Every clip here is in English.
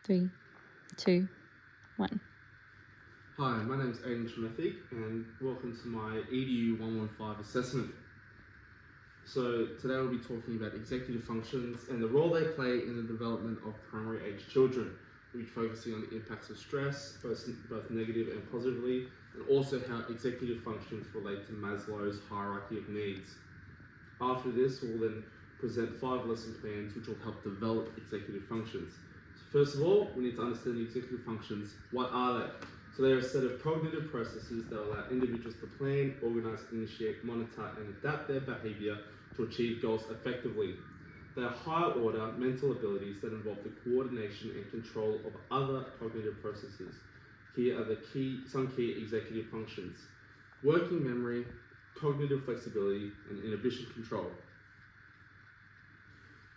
3, 2, 1. Hi, my name is Aidan Tremethick and welcome to my EDU115 assessment. So today we'll be talking about executive functions and the role they play in the development of primary age children. We'll be focusing on the impacts of stress, both negative and positively, and also how executive functions relate to Maslow's hierarchy of needs. After this, we'll then present 5 lesson plans which will help develop executive functions. So first of all, we need to understand the executive functions. What are they? So they are a set of cognitive processes that allow individuals to plan, organize, initiate, monitor, and adapt their behavior to achieve goals effectively. They are higher order mental abilities that involve the coordination and control of other cognitive processes. Here are some key executive functions: working memory, cognitive flexibility, and inhibition control.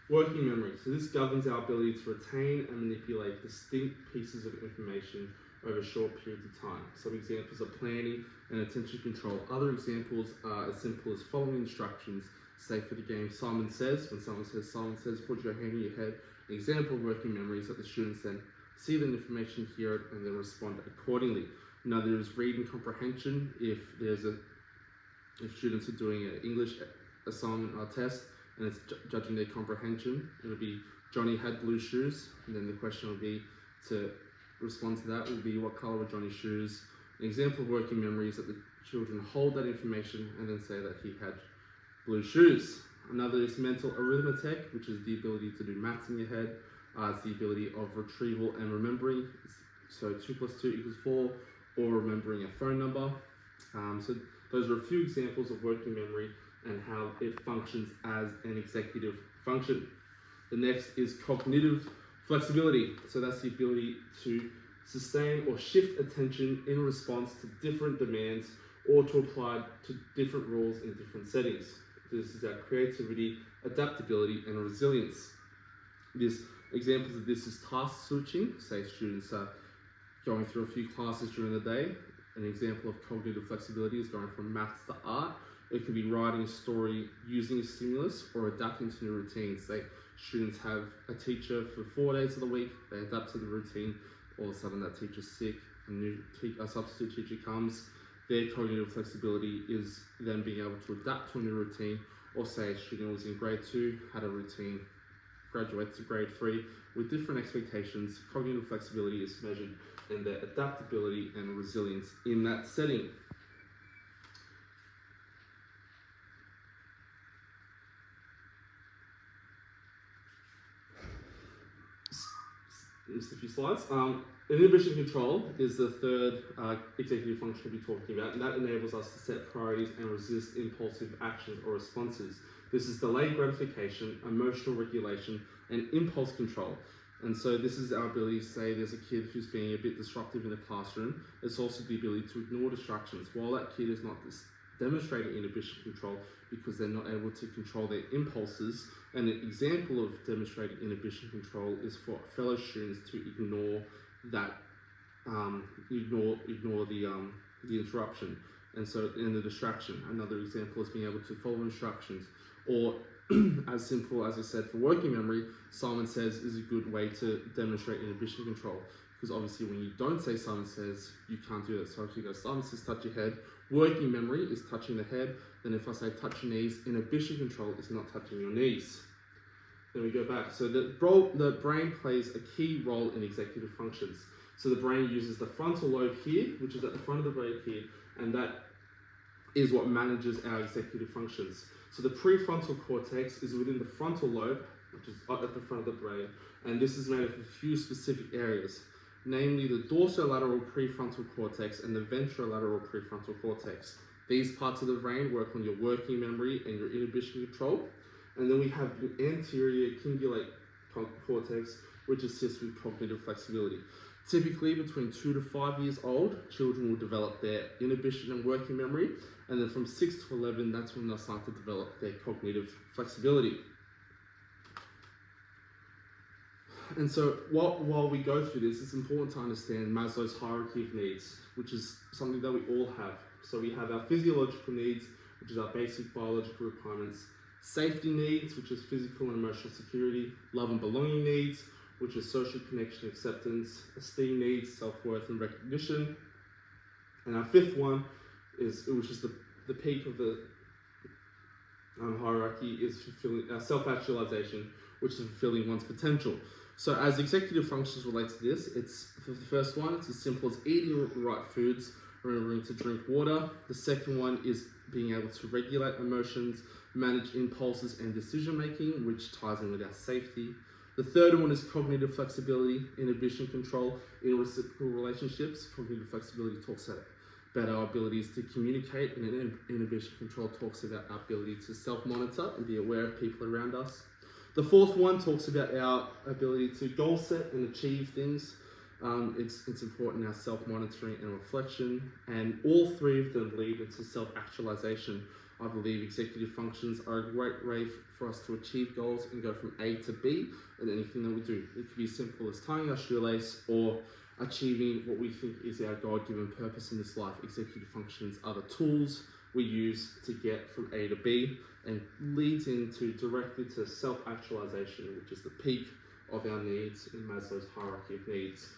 Working memory. So this governs our ability to retain and manipulate distinct pieces of information over short periods of time. Some examples are planning and attention control. Other examples are as simple as following instructions. Say for the game Simon Says, when someone says Simon Says, put your hand in your head. An example of working memory is that the students then see the information, hear it, and then respond accordingly. Another is reading comprehension. If students are doing an English assignment or test and it's judging their comprehension, it'll be Johnny had blue shoes, and then the question will be to respond to that will be what color were Johnny's shoes. An example of working memory is that the children hold that information and then say that he had blue shoes. Another is mental arithmetic, which is the ability to do maths in your head. It's the ability of retrieval and remembering. So 2 + 2 = 4, or remembering a phone number. So those are a few examples of working memory and how it functions as an executive function. The next is cognitive flexibility. So that's the ability to sustain or shift attention in response to different demands or to apply to different rules in different settings. This is our creativity, adaptability, and resilience. Examples of this is task switching. Say students are going through a few classes during the day. An example of cognitive flexibility is going from maths to art. It could be writing a story using a stimulus or adapting to new routines. Say students have a teacher for 4 days of the week, they adapt to the routine, all of a sudden that teacher's sick, a substitute teacher comes. Their cognitive flexibility is then being able to adapt to a new routine, or say a student was in grade 2, had a routine, graduates to grade 3 with different expectations. Cognitive flexibility is measured in their adaptability and resilience in that setting. Just a few slides. Inhibition control is the third executive function we'll be talking about, and that enables us to set priorities and resist impulsive actions or responses. This is delayed gratification, emotional regulation, and impulse control. And so this is our ability to say there's a kid who's being a bit disruptive in the classroom. It's also the ability to ignore distractions. While that kid is not demonstrating inhibition control because they're not able to control their impulses, and an example of demonstrating inhibition control is for fellow students to ignore that, ignore the interruption, and so in the distraction. Another example is being able to follow instructions, or as simple as I said for working memory, Simon Says is a good way to demonstrate inhibition control, because obviously when you don't say Simon Says, you can't do that. So if you go Simon Says touch your head, working memory is touching the head. Then if I say touch your knees, inhibition control is not touching your knees. Then we go back. So the brain plays a key role in executive functions. So the brain uses the frontal lobe here, which is at the front of the brain here, and that is what manages our executive functions. So the prefrontal cortex is within the frontal lobe, which is at the front of the brain, and this is made up of a few specific areas, namely the dorsolateral prefrontal cortex and the ventrolateral prefrontal cortex. These parts of the brain work on your working memory and your inhibition control. And then we have the anterior cingulate cortex, which assists with cognitive flexibility. Typically, between 2 to 5 years old, children will develop their inhibition and working memory, and then from 6 to 11, that's when they'll start to develop their cognitive flexibility. And so while we go through this, it's important to understand Maslow's hierarchy of needs, which is something that we all have. So we have our physiological needs, which is our basic biological requirements, safety needs, which is physical and emotional security, love and belonging needs, which is social connection, acceptance, esteem needs, self-worth and recognition. And our fifth one which is the peak of the hierarchy, is fulfilling self-actualization, which is fulfilling one's potential. So as executive functions relate to this, it's for the first one, it's as simple as eating the right foods, remembering to drink water. The second one is being able to regulate emotions, manage impulses and decision making, which ties in with our safety. The third one is cognitive flexibility, inhibition control in reciprocal relationships. Cognitive flexibility talks about our abilities to communicate, and inhibition control talks about our ability to self-monitor and be aware of people around us. The fourth one talks about our ability to goal set and achieve things. It's important, our self-monitoring and reflection, and all three of them lead into self-actualization. I believe executive functions are a great way for us to achieve goals and go from A to B in anything that we do. It could be as simple as tying our shoelace or achieving what we think is our God-given purpose in this life. Executive functions are the tools we use to get from A to B, and leads into directly to self-actualization, which is the peak of our needs in Maslow's hierarchy of needs.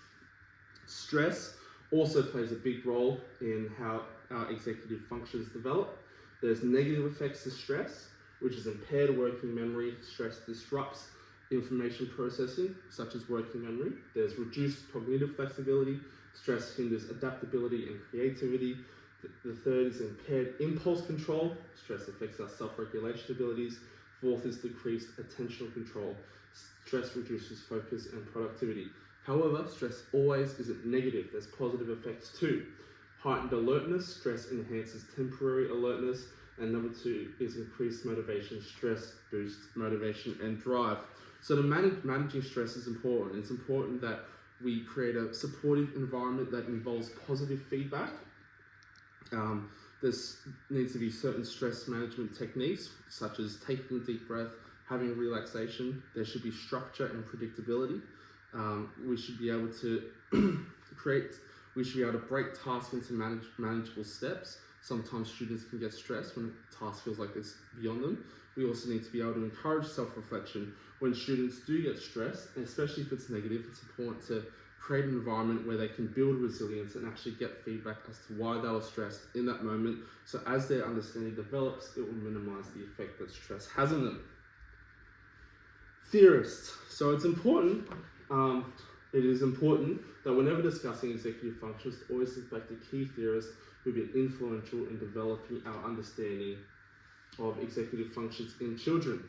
Stress also plays a big role in how our executive functions develop. There's negative effects to stress, which is impaired working memory. Stress disrupts information processing, such as working memory. There's reduced cognitive flexibility. Stress hinders adaptability and creativity. The third is impaired impulse control. Stress affects our self-regulation abilities. Fourth is decreased attentional control. Stress reduces focus and productivity. However, stress always isn't negative. There's positive effects too. Heightened alertness. Stress enhances temporary alertness. And number two is increased motivation. Stress boosts motivation and drive. So to managing stress is important. It's important that we create a supportive environment that involves positive feedback. There needs to be certain stress management techniques, such as taking a deep breath, having relaxation. There should be structure and predictability. We should be able to break tasks into manageable steps. Sometimes students can get stressed when a task feels like it's beyond them. We also need to be able to encourage self-reflection. When students do get stressed, and especially if it's negative, it's important to create an environment where they can build resilience and actually get feedback as to why they were stressed in that moment. So as their understanding develops, it will minimize the effect that stress has on them. Theorists. So it's important, it is important that whenever discussing executive functions, to always think back to key theorists who've been influential in developing our understanding of executive functions in children.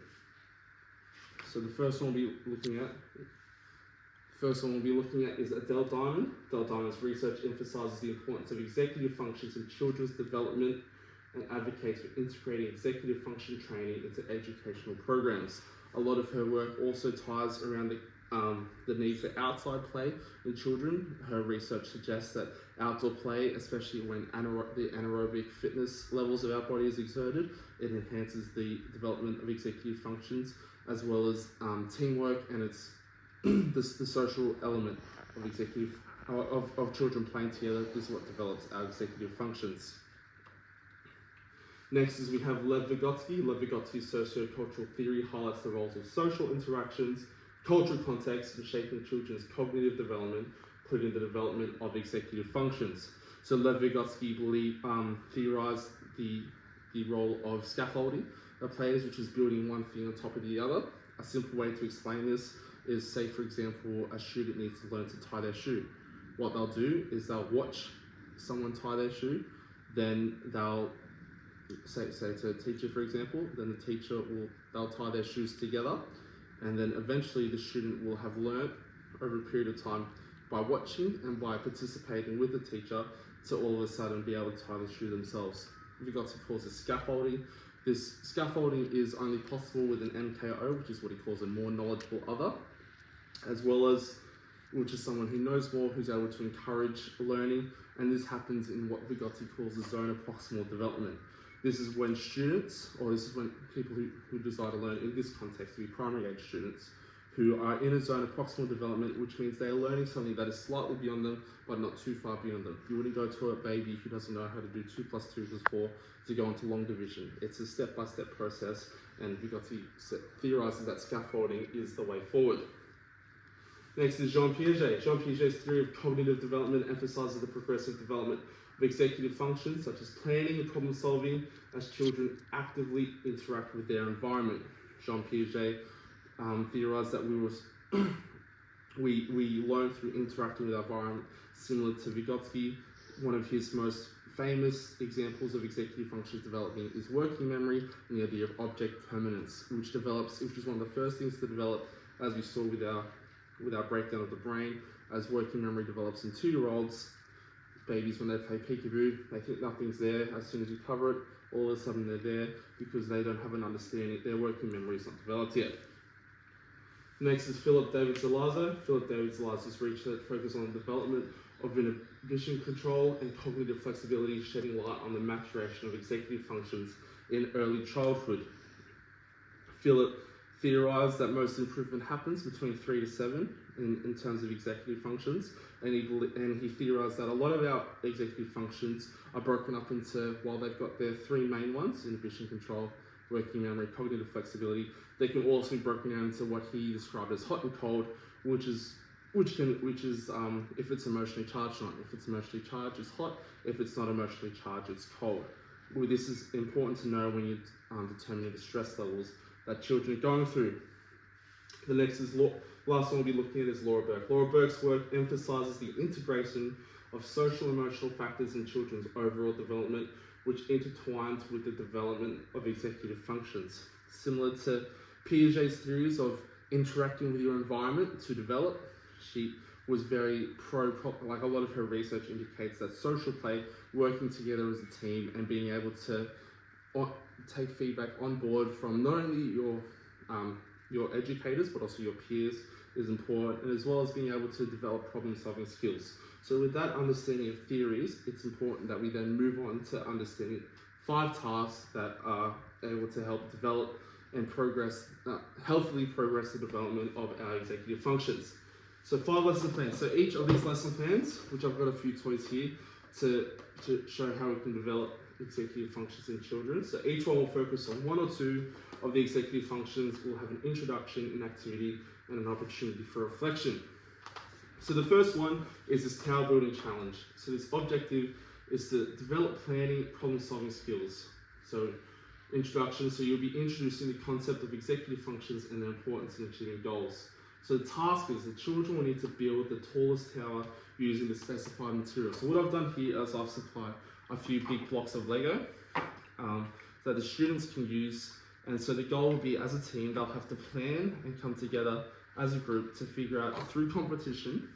So the first one we'll be looking at is Adele Diamond. Adele Diamond's research emphasizes the importance of executive functions in children's development and advocates for integrating executive function training into educational programs. A lot of her work also ties around the need for outside play in children. Her research suggests that outdoor play, especially when the anaerobic fitness levels of our body is exerted, it enhances the development of executive functions, as well as teamwork, and it's the social element of children playing together is what develops our executive functions. Next is we have Lev Vygotsky. Lev Vygotsky's sociocultural theory highlights the roles of social interactions, cultural context in shaping children's cognitive development, including the development of executive functions. So Lev Vygotsky theorized the role of scaffolding that plays, which is building one thing on top of the other. A simple way to explain this is, say for example, a student needs to learn to tie their shoe. What they'll do is they'll watch someone tie their shoe, then they'll say to a teacher, for example, then the teacher they'll tie their shoes together, and then eventually the student will have learnt over a period of time by watching and by participating with the teacher to all of a sudden be able to tie the shoe themselves. Vygotsky calls it scaffolding. This scaffolding is only possible with an MKO, which is what he calls a more knowledgeable other, as well as which is someone who knows more, who's able to encourage learning, and this happens in what Vygotsky calls the zone of proximal development. This is when students, or this is when people who desire to learn in this context, to be primary age students, who are in a zone of proximal development, which means they are learning something that is slightly beyond them, but not too far beyond them. You wouldn't go to a baby who doesn't know how to do 2 + 2 = 4 to go into long division. It's a step-by-step process, and Vygotsky theorizes that scaffolding is the way forward. Next is Jean Piaget. Jean Piaget's theory of cognitive development emphasizes the progressive development of executive functions such as planning and problem solving as children actively interact with their environment. Jean Piaget theorized that we learn through interacting with our environment, similar to Vygotsky. One of his most famous examples of executive functions developing is working memory and the idea of object permanence, which is one of the first things to develop, as we saw with our breakdown of the brain, as working memory develops in 2-year-olds. Babies, when they play peekaboo, they think nothing's there. As soon as you cover it, all of a sudden they're there because they don't have an understanding. Their working memory is not developed yet. Next is Philip David Zalazzo. Philip David Zalazzo's research focused on the development of inhibition control and cognitive flexibility, shedding light on the maturation of executive functions in early childhood. Philip theorized that most improvement happens between 3 to 7 in terms of executive functions, and he theorized that a lot of our executive functions are broken up into, while they've got their 3 main ones, inhibition control, working memory, cognitive flexibility, they can also be broken down into what he described as hot and cold, which is if it's emotionally charged or not. If it's emotionally charged, it's hot. If it's not emotionally charged, it's cold. Well, this is important to know when you're determining the stress levels that children are going through. The next is last one we'll be looking at is Laura Burke. Laura Burke's work emphasizes the integration of social emotional factors in children's overall development, which intertwines with the development of executive functions. Similar to Piaget's theories of interacting with your environment to develop, she was very like a lot of her research indicates that social play, working together as a team and being able to take feedback on board from not only your educators but also your peers is important, and as well as being able to develop problem-solving skills. So with that understanding of theories, it's important that we then move on to understanding 5 tasks that are able to help develop and healthily progress the development of our executive functions. So 5 lesson plans. So each of these lesson plans, which I've got a few toys here to show how we can develop executive functions in children. So each one will focus on 1 or 2 of the executive functions. We'll have an introduction, an activity, and an opportunity for reflection. So the first one is this tower building challenge. So this objective is to develop planning, problem solving skills. So introduction, so you'll be introducing the concept of executive functions and their importance in achieving goals. So the task is the children will need to build the tallest tower using the specified material. So what I've done here is I've supplied a few big blocks of Lego that the students can use, and so the goal will be, as a team, they'll have to plan and come together as a group to figure out through competition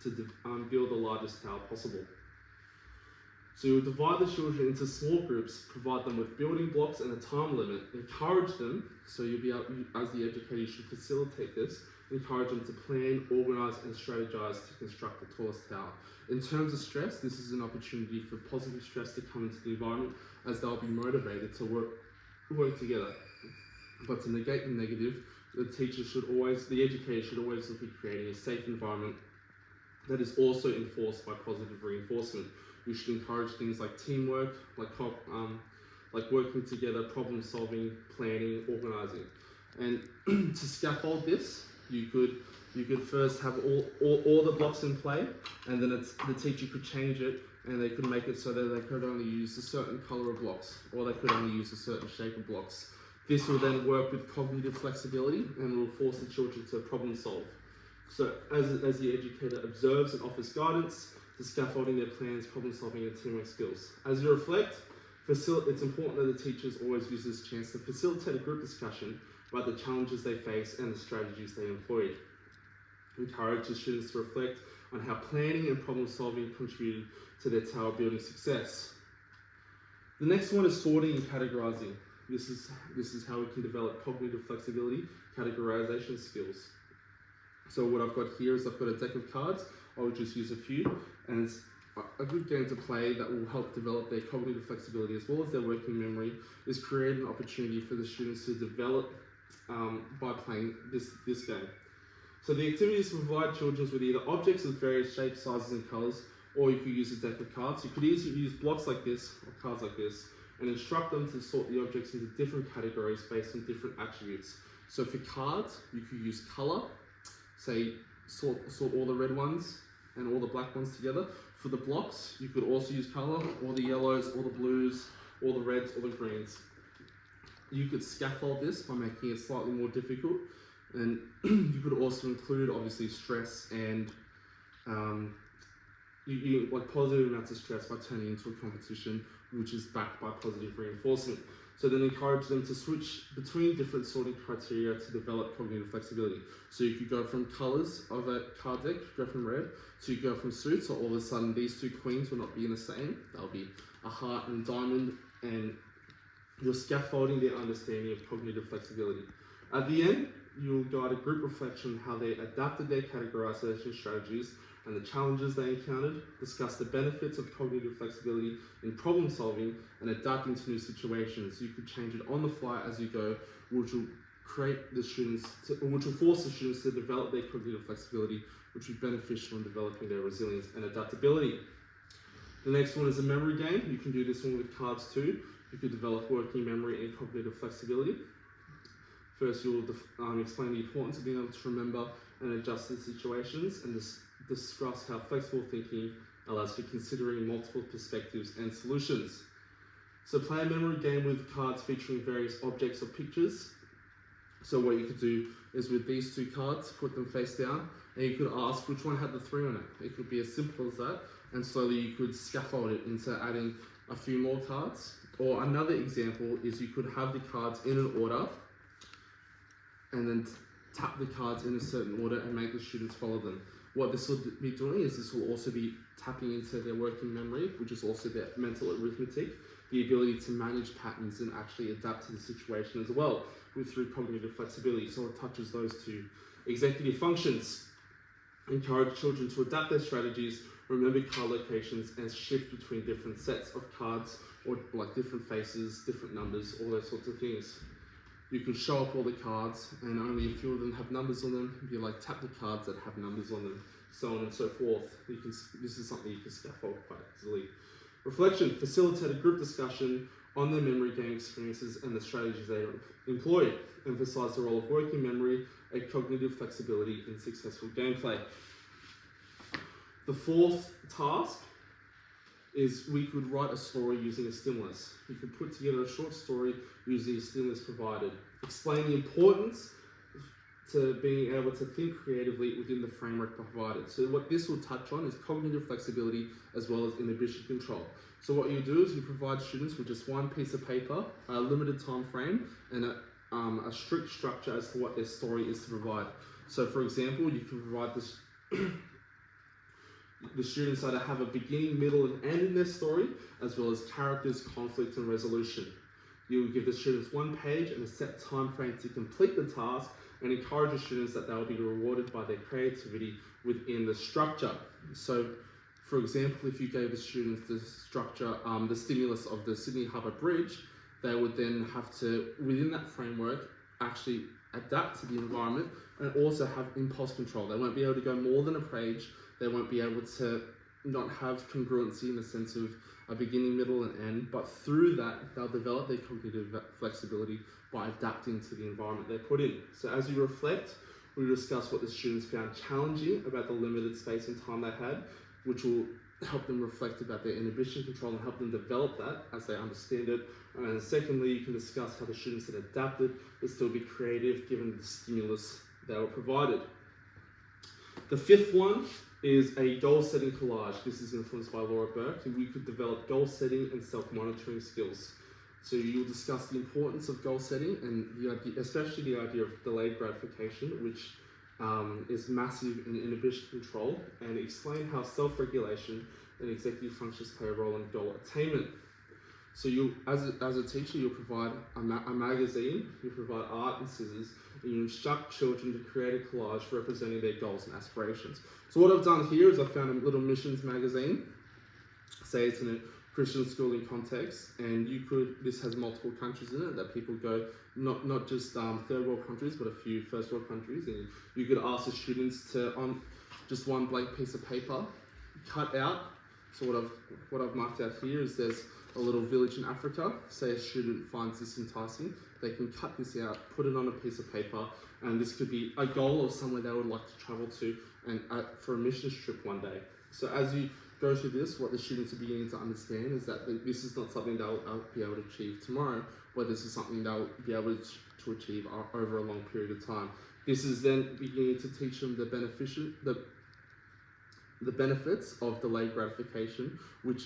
to build the largest tower possible. So you'll divide the children into small groups, provide them with building blocks and a time limit, encourage them, so you'll be able, as the educator, you should facilitate this, encourage them to plan, organise and strategise to construct the tallest tower. In terms of stress, this is an opportunity for positive stress to come into the environment, as they'll be motivated to work together. But to negate the negative, the educator should always look at creating a safe environment that is also enforced by positive reinforcement. We should encourage things like teamwork, like working together, problem solving, planning, organising. And to scaffold this, you could first have all the blocks in play, and then the teacher could change it, and they could make it so that they could only use a certain colour of blocks, or they could only use a certain shape of blocks. This will then work with cognitive flexibility and will force the children to problem solve. So as the educator observes and offers guidance to scaffolding their plans, problem solving and teamwork skills. As you reflect, it's important that the teachers always use this chance to facilitate a group discussion about the challenges they face and the strategies they employed. Encourage the students to reflect on how planning and problem solving contributed to their tower building success. The next one is sorting and categorizing. This is how we can develop cognitive flexibility, categorization skills. So what I've got here is I've got a deck of cards. I'll just use a few, and it's a good game to play that will help develop their cognitive flexibility as well as their working memory, is create an opportunity for the students to develop by playing this game. So the activity is to provide children with either objects of various shapes, sizes and colours, or you could use a deck of cards. You could easily use blocks like this, or cards like this, and instruct them to sort the objects into different categories based on different attributes. So for cards, you could use colour, say sort all the red ones and all the black ones together. For the blocks, you could also use colour, all the yellows, all the blues, all the reds, all the greens. You could scaffold this by making it slightly more difficult, and you could also include obviously stress and like positive amounts of stress by turning into a competition which is backed by positive reinforcement. So then encourage them to switch between different sorting criteria to develop cognitive flexibility. So you could go from colours of a card deck, go from red, so you go from suits, so all of a sudden these two queens will not be in the same. They'll be a heart and diamond, and you're scaffolding their understanding of cognitive flexibility. At the end, you'll guide a group reflection on how they adapted their categorization strategies and the challenges they encountered, discuss the benefits of cognitive flexibility in problem solving and adapting to new situations. You could change it on the fly as you go, which will force the students to develop their cognitive flexibility, which will be beneficial in developing their resilience and adaptability. The next one is a memory game. You can do this one with cards too. You could develop working memory and cognitive flexibility. First, you'll explain the importance of being able to remember and adjust to situations, and discuss how flexible thinking allows for considering multiple perspectives and solutions. So play a memory game with cards featuring various objects or pictures. So what you could do is with these two cards, put them face down, and you could ask which one had the 3 on it. It could be as simple as that, and slowly you could scaffold it into adding a few more cards. Or another example is you could have the cards in an order and then tap the cards in a certain order and make the students follow them. What this will be doing is this will also be tapping into their working memory, which is also their mental arithmetic, the ability to manage patterns and actually adapt to the situation as well through cognitive flexibility. So it touches those two executive functions. Encourage children to adapt their strategies, remember card locations, and shift between different sets of cards, or like different faces, different numbers, all those sorts of things. You can show up all the cards, and only a few of them have numbers on them. You like tap the cards that have numbers on them, so on and so forth. This is something you can scaffold quite easily. Reflection: facilitate a group discussion on their memory game experiences and the strategies they employ. Emphasize the role of working memory and cognitive flexibility in successful gameplay. The fourth task is we could write a story using a stimulus. You could put together a short story using a stimulus provided. Explain the importance to being able to think creatively within the framework provided. So what this will touch on is cognitive flexibility as well as inhibition control. So what you do is you provide students with just one piece of paper, a limited time frame, and a strict structure as to what their story is to provide. So for example, you can provide this the students either have a beginning, middle, and end in their story, as well as characters, conflict, and resolution. You will give the students one page and a set time frame to complete the task, and encourage the students that they will be rewarded by their creativity within the structure. So, for example, if you gave the students the structure, the stimulus of the Sydney Harbour Bridge, they would then have to, within that framework, actually adapt to the environment and also have impulse control. They won't be able to go more than a page. They won't be able to not have congruency in the sense of a beginning, middle, and end, but through that, they'll develop their cognitive flexibility by adapting to the environment they're put in. So as you reflect, we discuss what the students found challenging about the limited space and time they had, which will help them reflect about their inhibition control and help them develop that as they understand it. And secondly, you can discuss how the students had adapted but still be creative given the stimulus they were provided. The fifth one is a goal setting collage. This is influenced by Laura Burke, and we could develop goal setting and self-monitoring skills. So you'll discuss the importance of goal setting and especially the idea of delayed gratification, which is massive in inhibition control, and explain how self-regulation and executive functions play a role in goal attainment. So you, as a teacher, you'll provide a magazine, you provide art and scissors, and you instruct children to create a collage representing their goals and aspirations. So what I've done here is I found a little missions magazine, say it's in a Christian schooling context, and this has multiple countries in it that people go, not just third world countries, but a few first world countries, and you could ask the students to, on just one blank piece of paper, cut out So what I've marked out here is there's a little village in Africa. Say a student finds this enticing, they can cut this out, put it on a piece of paper, and this could be a goal of somewhere they would like to travel to and for a missions trip one day. So as you go through this, what the students are beginning to understand is that this is not something they'll be able to achieve tomorrow, but this is something they'll be able to achieve over a long period of time. This is then beginning to teach them the benefits of delayed gratification, which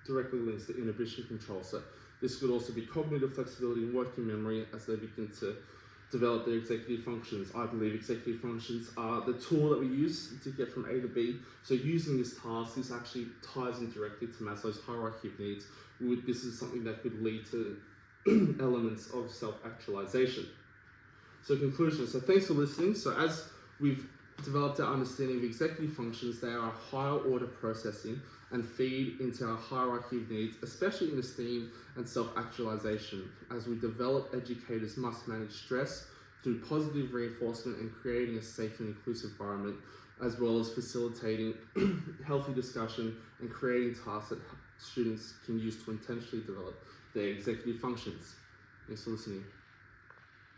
directly links to inhibition control. So this could also be cognitive flexibility and working memory as they begin to develop their executive functions. I believe executive functions are the tool that we use to get from A to B. So using this task, this actually ties in directly to Maslow's hierarchy of needs. This is something that could lead to elements of self-actualization. So conclusion, so thanks for listening. So as we've developed our understanding of executive functions, they are higher order processing and feed into our hierarchy of needs, especially in esteem and self-actualization. As we develop, educators must manage stress through positive reinforcement and creating a safe and inclusive environment, as well as facilitating healthy discussion and creating tasks that students can use to intentionally develop their executive functions. Thanks for listening.